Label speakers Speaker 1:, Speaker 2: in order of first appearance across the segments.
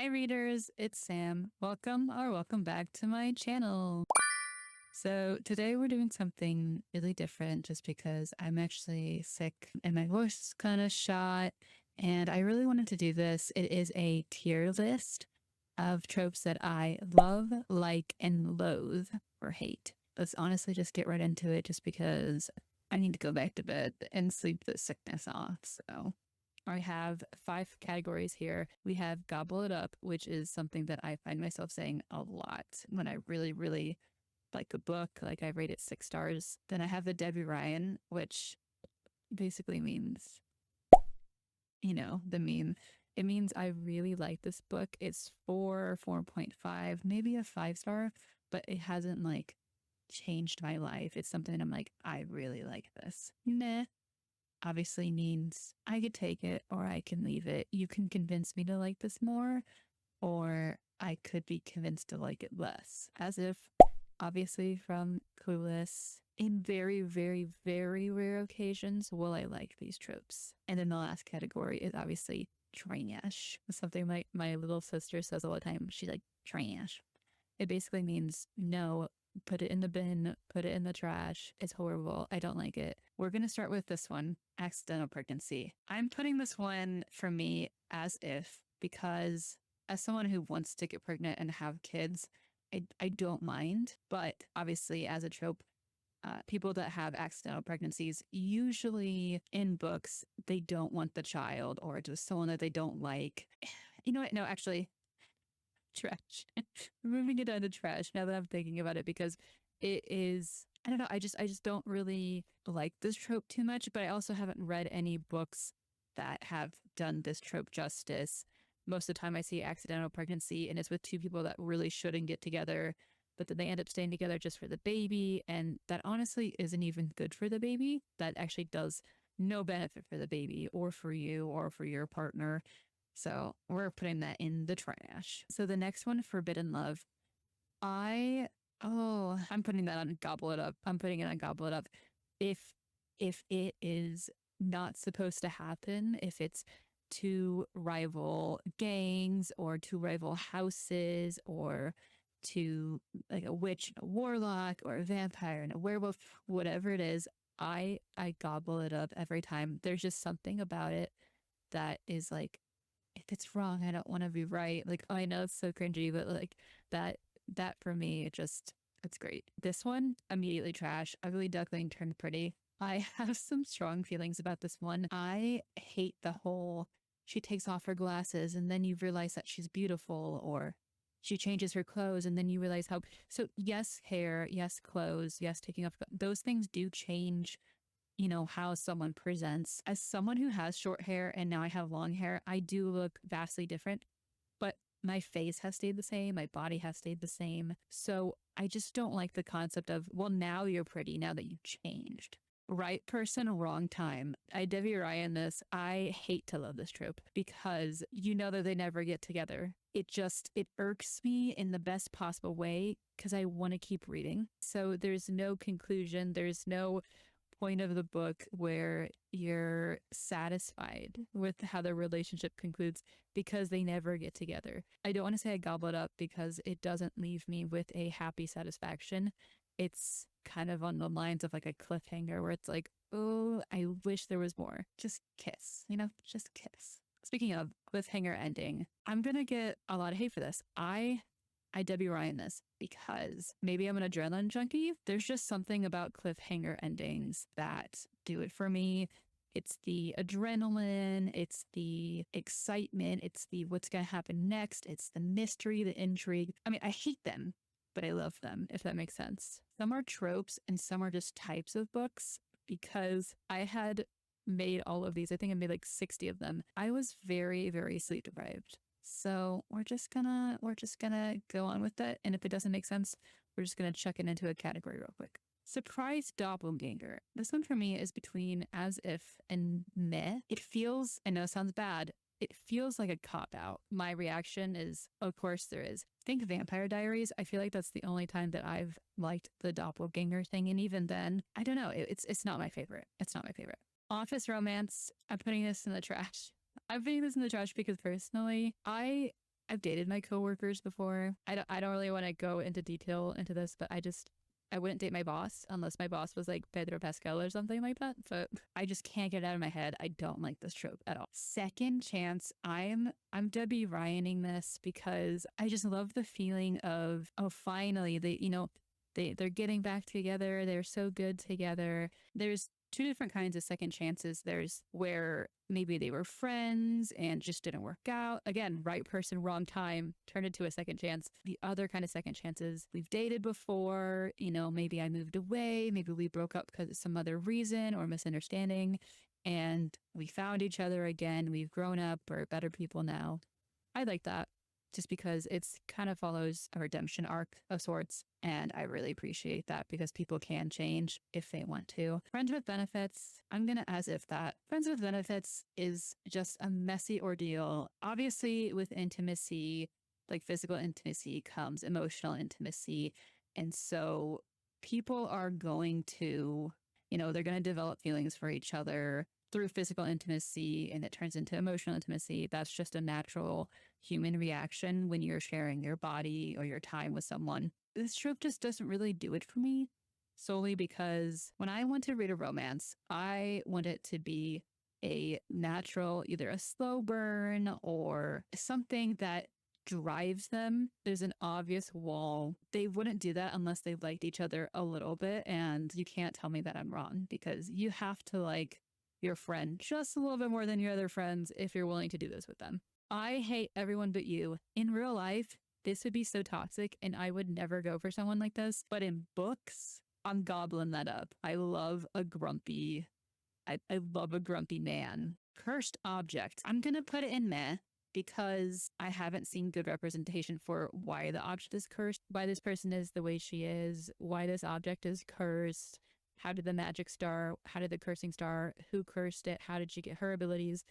Speaker 1: Hi readers, it's Sam. Welcome back to my channel. So today we're doing something really different just because I'm actually sick and my voice is kind of shot and I really wanted to do this. It is a tier list of tropes that I love, like, and loathe or hate. Let's honestly just get right into it just because I need to go back to bed and sleep the sickness off. So I have 5 categories here. We have gobble it up, which is something that I find myself saying a lot when I really like a book. Like I rate it 6 stars. Then I have the Debbie Ryan, which basically means, the meme. It means I really like this book. It's 4.5, maybe a 5 star, but it hasn't like changed my life. It's something that I'm like, I really like this. Meh obviously means I could take it or I can leave it. You can convince me to like this more, or I could be convinced to like it less. As if, obviously, from Clueless, in very rare occasions will I like these tropes. And then the last category is obviously trash. Something my little sister says all the time. She's like, trash. It basically means no, put it in the bin, put it in the trash. It's horrible. I don't like it. We're going to start with this one, accidental pregnancy. I'm putting this one for me as if, because as someone who wants to get pregnant and have kids, I don't mind. But obviously, as a trope, people that have accidental pregnancies, usually in books, they don't want the child or it's just someone that they don't like. You know what? No, actually, trash. Moving it down to trash now that I'm thinking about it because it is, I don't know, I just don't really like this trope too much, but I also haven't read any books that have done this trope justice. Most of the time I see accidental pregnancy and it's with 2 people that really shouldn't get together, but then they end up staying together just for the baby, and that honestly isn't even good for the baby. That actually does no benefit for the baby or for you or for your partner. So we're putting that in the trash. So the next one, Forbidden Love. I'm putting that on Gobble It Up. I'm putting it on Gobble It Up. If it is not supposed to happen, if it's 2 rival gangs or 2 rival houses or to like a witch and a warlock or a vampire and a werewolf, whatever it is, I gobble it up every time. There's just something about it that is like, if it's wrong, I don't want to be right. Like, I know it's so cringy, but like that, that for me, it's great. This one, immediately trash. Ugly duckling turned pretty. I have some strong feelings about this one. I hate the whole, she takes off her glasses and then you realize that she's beautiful, or she changes her clothes and then you realize how, so yes, hair, yes, clothes, yes, taking off, those things do change, how someone presents. As someone who has short hair and now I have long hair, I do look vastly different, but my face has stayed the same. My body has stayed the same. So I just don't like the concept of, well, now you're pretty now that you've changed. Right person, wrong time. I Debbie Ryan this. I hate to love this trope because you know that they never get together. It irks me in the best possible way because I want to keep reading. So there's no conclusion. There's no point of the book where you're satisfied with how the relationship concludes because they never get together. I don't want to say I gobble it up because it doesn't leave me with a happy satisfaction. It's kind of on the lines of like a cliffhanger where it's like, oh, I wish there was more. Just kiss, just kiss. Speaking of cliffhanger ending, I'm going to get a lot of hate for this. I Debbie Ryan this because maybe I'm an adrenaline junkie. There's just something about cliffhanger endings that do it for me. It's the adrenaline, it's the excitement, it's the what's going to happen next, it's the mystery, the intrigue. I mean, I hate them, but I love them, if that makes sense. Some are tropes and some are just types of books because I had made all of these. I think I made like 60 of them. I was very sleep deprived. So we're just gonna go on with that. And if it doesn't make sense, we're just gonna chuck it into a category real quick. Surprise doppelganger. This one for me is between as if and meh. It feels, I know it sounds bad, it feels like a cop out. My reaction is, of course there is. Think Vampire Diaries. I feel like that's the only time that I've liked the doppelganger thing. And even then, I don't know. It's not my favorite. It's not my favorite. Office romance. I'm putting this in the trash. I'm putting this in the trash because personally, I I've dated my coworkers before. I don't really want to go into detail into this, but I wouldn't date my boss unless my boss was like Pedro Pascal or something like that. But I just can't get it out of my head. I don't like this trope at all. Second chance, I'm Debbie Ryaning this because I just love the feeling of, oh, finally they're getting back together. They're so good together. There's two different kinds of second chances. There's where maybe they were friends and just didn't work out. Again, right person, wrong time, turned into a second chance. The other kind of second chances, we've dated before, maybe I moved away, maybe we broke up because of some other reason or misunderstanding, and we found each other again. We've grown up, we're better people now. I like that just because it's kind of follows a redemption arc of sorts. And I really appreciate that because people can change if they want to. Friends with benefits, I'm going to as if that. Friends with benefits is just a messy ordeal. Obviously, with intimacy, like physical intimacy, comes emotional intimacy. And so people are going to, they're going to develop feelings for each other through physical intimacy, and it turns into emotional intimacy. That's just a natural human reaction when you're sharing your body or your time with someone. This trope just doesn't really do it for me, solely because when I want to read a romance, I want it to be a natural, either a slow burn or something that drives them. There's an obvious wall. They wouldn't do that unless they liked each other a little bit. And you can't tell me that I'm wrong, because you have to like your friend just a little bit more than your other friends if you're willing to do this with them. I hate everyone but you. In real life, this would be so toxic and I would never go for someone like this. But in books, I'm gobbling that up. I love a grumpy man. Cursed object. I'm going to put it in meh because I haven't seen good representation for why the object is cursed, why this person is the way she is, why this object is cursed. How did the magic star? How did the cursing star? Who cursed it? How did she get her abilities?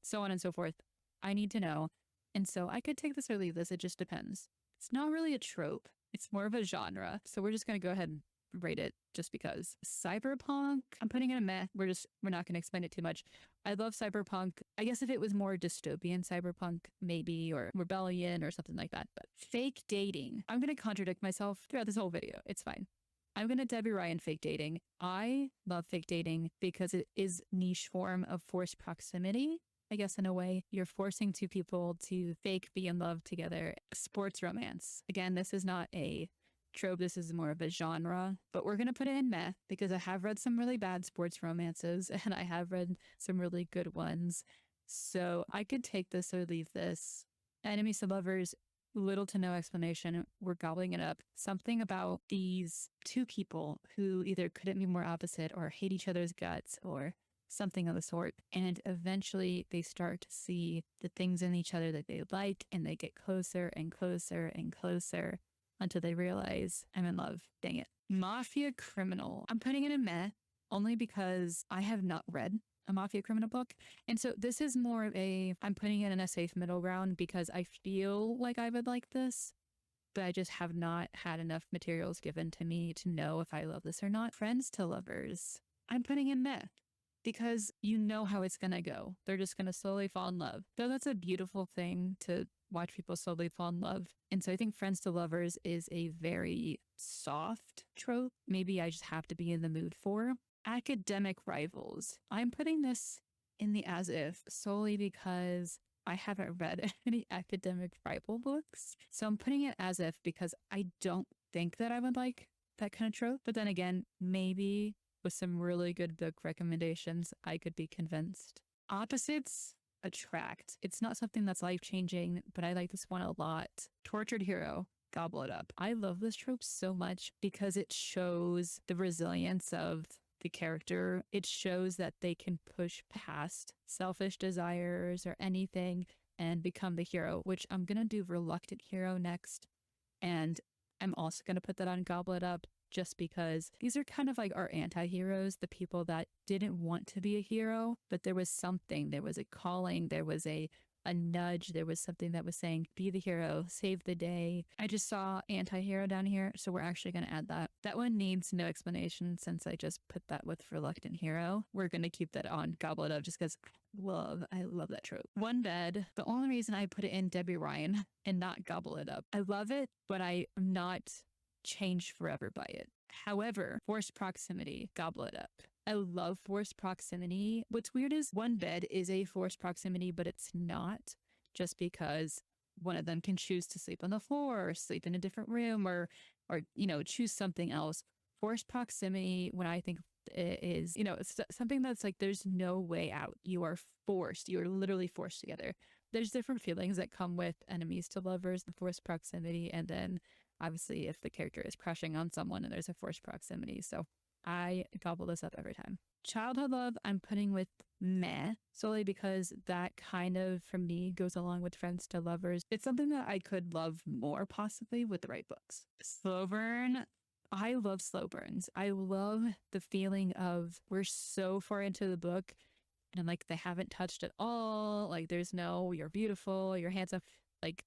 Speaker 1: So on and so forth. I need to know. And so I could take this or leave this. It just depends. It's not really a trope. It's more of a genre. So we're just going to go ahead and rate it just because. Cyberpunk, I'm putting in a meh. We're not going to explain it too much. I love cyberpunk. I guess if it was more dystopian cyberpunk, maybe, or rebellion or something like that. But fake dating. I'm going to contradict myself throughout this whole video. It's fine. I'm going to Debbie Ryan fake dating. I love fake dating because it is niche form of forced proximity. I guess in a way, you're forcing two people to fake be in love together. Sports romance. Again, this is not a trope. This is more of a genre, but we're going to put it in meh because I have read some really bad sports romances and I have read some really good ones. So I could take this or leave this. Enemies to lovers, little to no explanation. We're gobbling it up. Something about these two people who either couldn't be more opposite or hate each other's guts or something of the sort. And eventually they start to see the things in each other that they like, and they get closer and closer and closer until they realize I'm in love. Dang it. Mafia criminal. I'm putting it in meh only because I have not read a mafia criminal book. And so this is more of I'm putting it in a safe middle ground because I feel like I would like this, but I just have not had enough materials given to me to know if I love this or not. Friends to lovers. I'm putting in meh because you know how it's going to go. They're just going to slowly fall in love. Though that's a beautiful thing to watch people slowly fall in love. And so I think friends to lovers is a very soft trope. Maybe I just have to be in the mood for. Academic rivals. I'm putting this in the as if solely because I haven't read any academic rival books. So I'm putting it as if because I don't think that I would like that kind of trope. But then again, maybe with some really good book recommendations, I could be convinced. Opposites attract. It's not something that's life-changing, but I like this one a lot. Tortured hero. Gobble it up. I love this trope so much because it shows the resilience of the character. It shows that they can push past selfish desires or anything and become the hero, which I'm going to do reluctant hero next. And I'm also going to put that on Gobble It Up just because these are kind of like our anti-heroes, the people that didn't want to be a hero, but there was something, there was a calling, there was a a nudge. There was something that was saying, be the hero, save the day. I just saw anti-hero down here, so we're actually going to add that. That one needs no explanation since I just put that with reluctant hero. We're going to keep that on Gobble It Up just because I love that trope. One bed. The only reason I put it in Debbie Ryan and not Gobble It Up. I love it, but I'm not changed forever by it. However, forced proximity, Gobble It Up. I love forced proximity. What's weird is one bed is a forced proximity, but it's not, just because one of them can choose to sleep on the floor or sleep in a different room or choose something else. Forced proximity, when I think it is, it's something that's like there's no way out. You are forced. You are literally forced together. There's different feelings that come with enemies to lovers, the forced proximity, and then obviously if the character is crushing on someone and there's a forced proximity. So I gobble this up every time. Childhood love, I'm putting with meh, solely because that kind of, for me, goes along with friends to lovers. It's something that I could love more possibly with the right books. Slow burn, I love slow burns. I love the feeling of we're so far into the book and like they haven't touched at all. Like there's no, you're beautiful, you're handsome. Like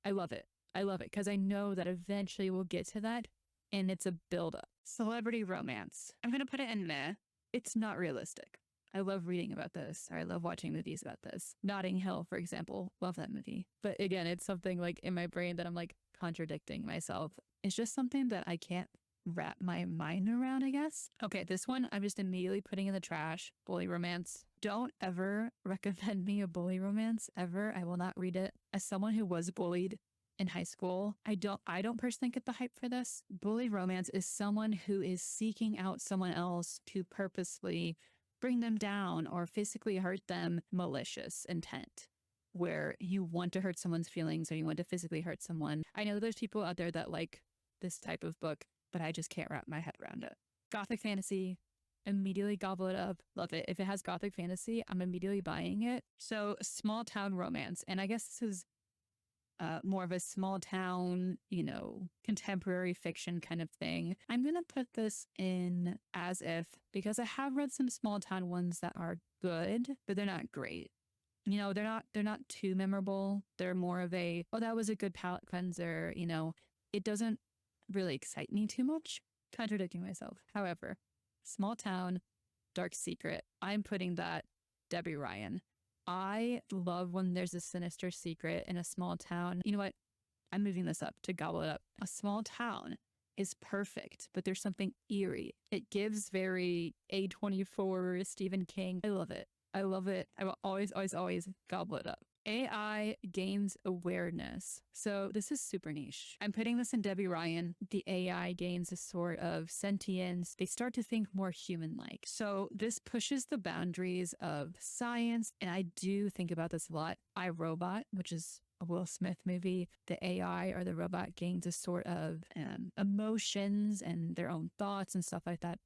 Speaker 1: I love it. I love it because I know that eventually we'll get to that and it's a buildup. Celebrity romance. I'm going to put it in meh. It's not realistic. I love reading about this, or I love watching movies about this. Notting Hill, for example, love that movie. But again, it's something like in my brain that I'm like contradicting myself. It's just something that I can't wrap my mind around, I guess. Okay, this one I'm just immediately putting in the trash. Bully romance. Don't ever recommend me a bully romance, ever. I will not read it. As someone who was bullied in high school, I don't personally get the hype for this. Bully romance is someone who is seeking out someone else to purposely bring them down or physically hurt them, malicious intent, where you want to hurt someone's feelings or you want to physically hurt someone. I know there's people out there that like this type of book, but I just can't wrap my head around it. Gothic fantasy, immediately gobble it up. Love it. If it has gothic fantasy, I'm immediately buying it. So small town romance. And I guess this is more of a small town, contemporary fiction kind of thing. I'm going to put this in as if, because I have read some small town ones that are good, but they're not great. They're not too memorable. They're more of a, oh, that was a good palate cleanser. It doesn't really excite me too much. Contradicting myself. However, small town, dark secret. I'm putting that Debbie Ryan. I love when there's a sinister secret in a small town. You know what? I'm moving this up to gobble it up. A small town is perfect, but there's something eerie. It gives very A24 Stephen King. I love it. I love it. I will always, always, always gobble it up. AI gains awareness. So this is super niche. I'm putting this in Debbie Ryan. The AI gains a sort of sentience. They start to think more human-like. So this pushes the boundaries of science. And I do think about this a lot. I, Robot, which is a Will Smith movie, the AI or the robot gains a sort of emotions and their own thoughts and stuff like that.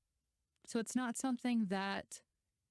Speaker 1: So it's not something that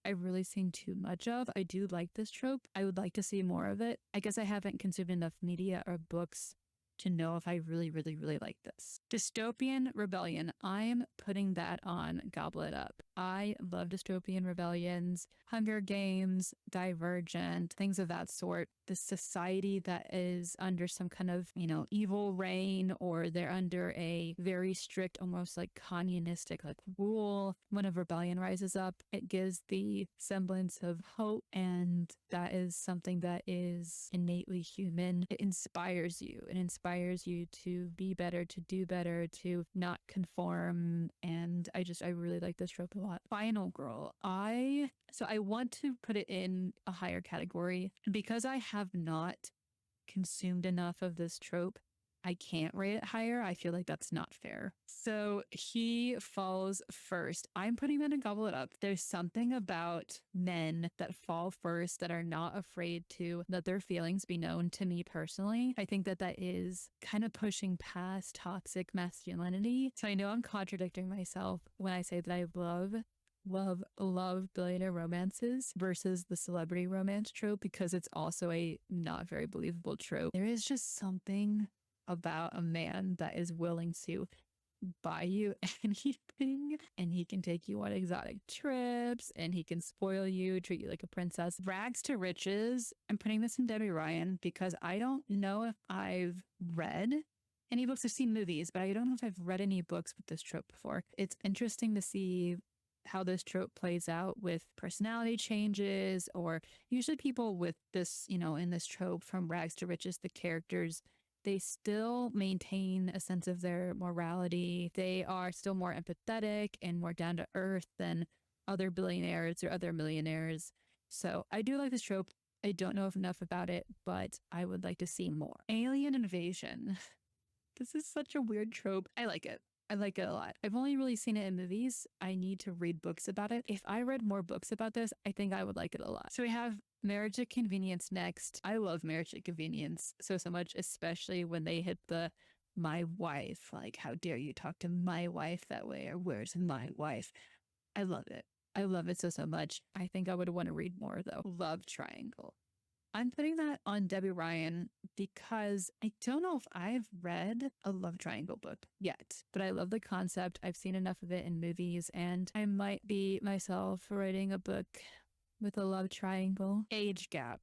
Speaker 1: I've really seen too much of. I do like this trope. I would like to see more of it. I guess I haven't consumed enough media or books to know if I really, really, really like this. Dystopian rebellion. I'm putting that on Gobble It Up. I love dystopian rebellions, Hunger Games, Divergent, things of that sort. The society that is under some kind of, evil reign, or they're under a very strict, almost like communistic rule. When a rebellion rises up, it gives the semblance of hope, and that is something that is innately human. It inspires you. It inspires you to be better, to do better, to not conform. And I really like this trope a lot. Final Girl. I want to put it in a higher category because I have not consumed enough of this trope. I can't rate it higher. I feel like that's not fair. So he falls first. I'm putting that in Gobble It Up. There's something about men that fall first that are not afraid to let their feelings be known. To me personally, I think that is kind of pushing past toxic masculinity. So I know I'm contradicting myself when I say that I love billionaire romances versus the celebrity romance trope, because it's also a not very believable trope. There is just something about a man that is willing to buy you anything, and he can take you on exotic trips, and he can spoil you, treat you like a princess. Rags to riches. I'm putting this in Debbie Ryan because I don't know if I've read any books. I've seen movies, but I don't know if I've read any books with this trope before. It's interesting to see how this trope plays out with personality changes, or usually people with this, in this trope from rags to riches, the characters, they still maintain a sense of their morality. They are still more empathetic and more down to earth than other billionaires or other millionaires. So I do like this trope. I don't know enough about it, but I would like to see more. Alien invasion. This is such a weird trope. I like it. I like it a lot. I've only really seen it in movies. I need to read books about it. If I read more books about this, I think I would like it a lot. So we have marriage at convenience next. I love marriage at convenience so much, especially when they hit the my wife. Like, how dare you talk to my wife that way? Or where's my wife? I love it. I love it so much. I think I would want to read more though. Love triangle. I'm putting that on Debbie Ryan because I don't know if I've read a love triangle book yet, but I love the concept. I've seen enough of it in movies, and I might be myself writing a book with a love triangle. Age gap.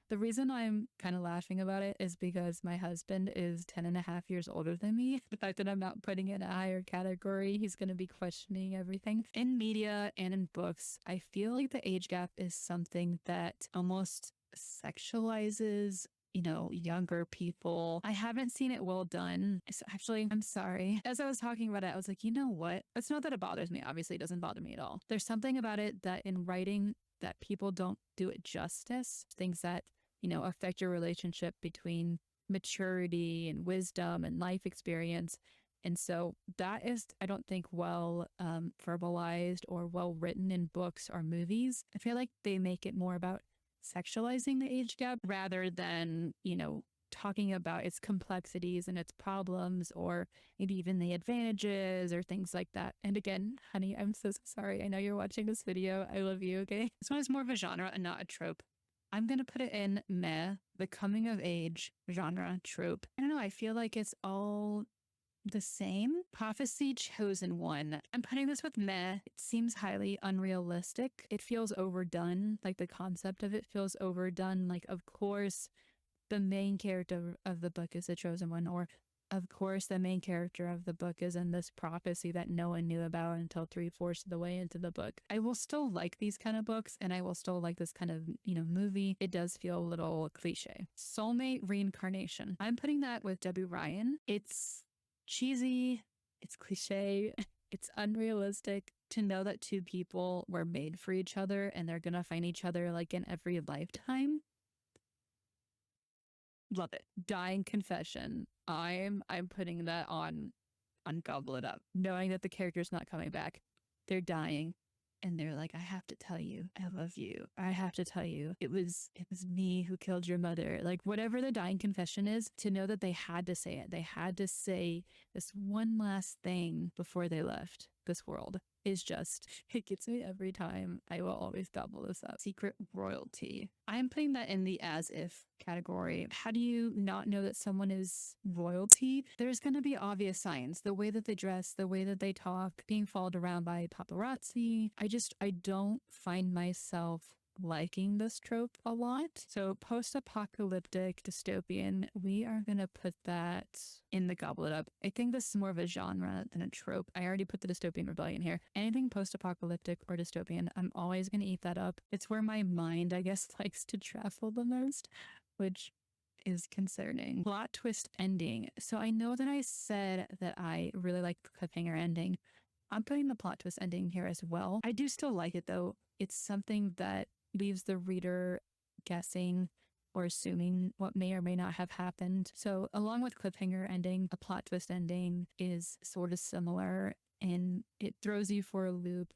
Speaker 1: The reason I'm kind of laughing about it is because my husband is 10 and a half years older than me. The fact that I'm not putting it in a higher category, he's going to be questioning everything. In media and in books, I feel like the age gap is something that almost sexualizes younger people. I haven't seen it well done. It's actually, I'm sorry. As I was talking about it, I was like, you know what? It's not that it bothers me. Obviously, it doesn't bother me at all. There's something about it that in writing that people don't do it justice. Things that, affect your relationship between maturity and wisdom and life experience. And so that is, I don't think, well verbalized or well written in books or movies. I feel like they make it more about sexualizing the age gap rather than, talking about its complexities and its problems, or maybe even the advantages or things like that. And again, honey, I'm so sorry. I know you're watching this video. I love you, okay? This one is more of a genre and not a trope. I'm going to put it in meh, the coming of age genre trope. I don't know. I feel like it's all the same. Prophecy chosen one. I'm putting this with meh. It seems highly unrealistic. It feels overdone. Like the concept of it feels overdone. Like, of course, the main character of the book is the chosen one, or of course the main character of the book is in this prophecy that no one knew about until 3/4 of the way into the book. I will still like these kind of books, and I will still like this kind of, movie. It does feel a little cliche. Soulmate reincarnation. I'm putting that with Debbie Ryan. It's cheesy, it's cliche, it's unrealistic to know that two people were made for each other and they're gonna find each other like in every lifetime. Love it. Dying confession. I'm putting that on Gobble It Up, knowing that the character's not coming back. They're dying. And they're like, I have to tell you, I love you. I have to tell you, it was me who killed your mother. Like, whatever the dying confession is, to know that they had to say it. They had to say this one last thing before they left this world is just, it gets me every time. I will always gobble this up. Secret royalty. I'm putting that in the as if category. How do you not know that someone is royalty? There's going to be obvious signs. The way that they dress, the way that they talk, being followed around by paparazzi. I don't find myself liking this trope a lot. So post-apocalyptic dystopian, we are going to put that in the Gobble It Up. I think this is more of a genre than a trope. I already put the dystopian rebellion here. Anything post-apocalyptic or dystopian, I'm always going to eat that up. It's where my mind, I guess, likes to travel the most, which is concerning. Plot twist ending. So I know that I said that I really like the cliffhanger ending. I'm putting the plot twist ending here as well. I do still like it though. It's something that leaves the reader guessing or assuming what may or may not have happened. So along with cliffhanger ending, a plot twist ending is sort of similar, and it throws you for a loop.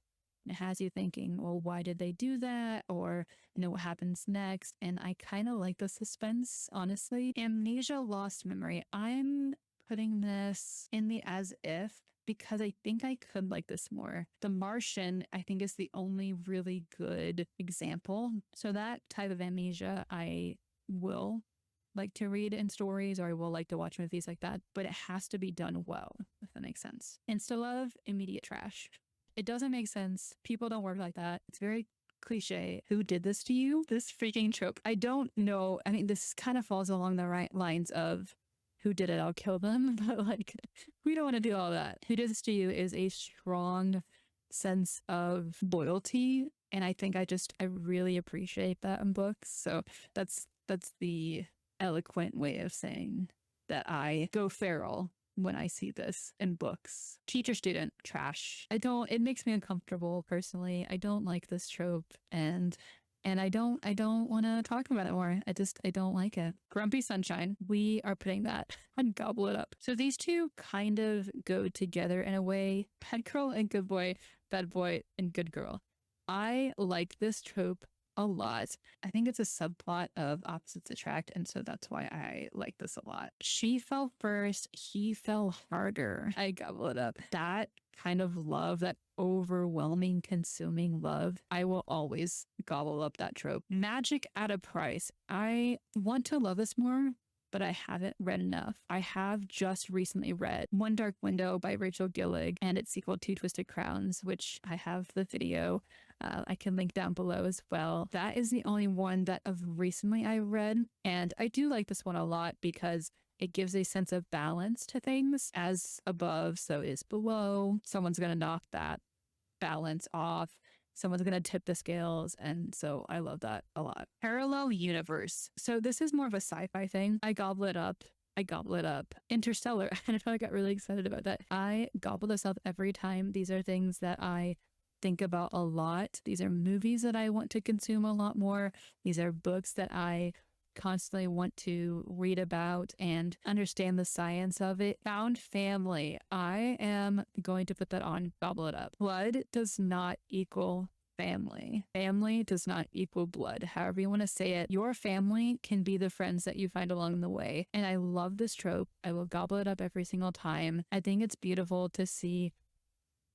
Speaker 1: It has you thinking, well, why did they do that? Or, what happens next? And I kind of like the suspense, honestly. Amnesia, lost memory. I'm putting this in the as if because I think I could like this more. The Martian, I think, is the only really good example. So that type of amnesia I will like to read in stories, or I will like to watch movies like that, but it has to be done well, if that makes sense. Insta love, immediate trash. It doesn't make sense. People don't work like that. It's very cliche. Who did this to you? This freaking trope. I don't know. I mean, this kind of falls along the right lines of who did it, I'll kill them. But like, we don't want to do all that. Who did this to you is a strong sense of loyalty. And I think I really appreciate that in books. So that's the eloquent way of saying that I go feral when I see this in books. Teacher student trash. It makes me uncomfortable personally. I don't like this trope, and I don't want to talk about it more. I don't like it. Grumpy sunshine. We are putting that on Gobble It Up. So these two kind of go together in a way. Bad girl and good boy, bad boy and good girl. I like this trope a lot. I think it's a subplot of opposites attract, and so that's why I like this a lot. She fell first, he fell harder. I Gobble It Up. That kind of love, that overwhelming, consuming love, I will always gobble up that trope. Magic at a price. I want to love this more, but I haven't read enough. I have just recently read One Dark Window by Rachel Gillig and its sequel, Two Twisted Crowns, which I have the video. I can link down below as well. That is the only one that of recently I read. And I do like this one a lot because it gives a sense of balance to things. As above, so is below. Someone's going to knock that balance off. Someone's going to tip the scales. And so I love that a lot. Parallel universe. So this is more of a sci-fi thing. I gobble it up. Interstellar. I don't know, I got really excited about that. I gobble this up every time. These are things that I think about a lot. These are movies that I want to consume a lot more. These are books that I constantly want to read about and understand the science of it. Found family. I am going to put that on Gobble It Up. Blood does not equal family. Family does not equal blood. However you want to say it, your family can be the friends that you find along the way. And I love this trope. I will gobble it up every single time. I think it's beautiful to see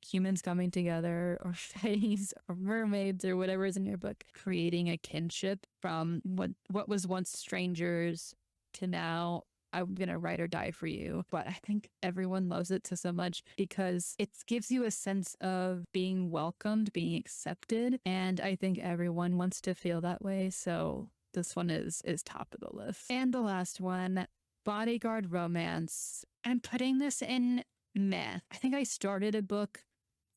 Speaker 1: humans coming together, or fairies or mermaids or whatever is in your book, creating a kinship from what was once strangers to now I'm gonna ride or die for you. But I think everyone loves it so much because it gives you a sense of being welcomed, being accepted, and I think everyone wants to feel that way. So this one is top of the list. And the last one, bodyguard romance. I'm putting this in meh. I think I started a book,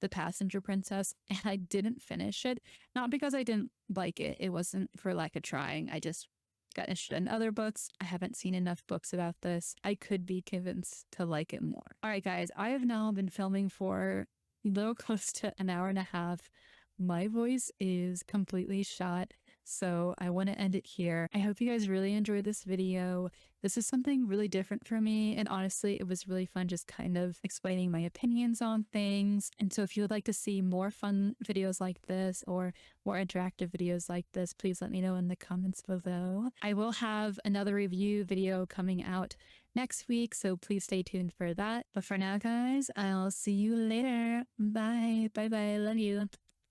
Speaker 1: The Passenger Princess, and I didn't finish it. Not because I didn't like it. It wasn't for lack of trying. I just got interested in other books. I haven't seen enough books about this. I could be convinced to like it more. All right, guys, I have now been filming for a little close to an hour and a half. My voice is completely shot, so I want to end it here. I hope you guys really enjoyed this video. This is something really different for me, and honestly, it was really fun just kind of explaining my opinions on things. And so if you would like to see more fun videos like this or more interactive videos like this, please let me know in the comments below. I will have another review video coming out next week, so please stay tuned for that. But for now, guys, I'll see you later. Bye. Bye-bye. Love you.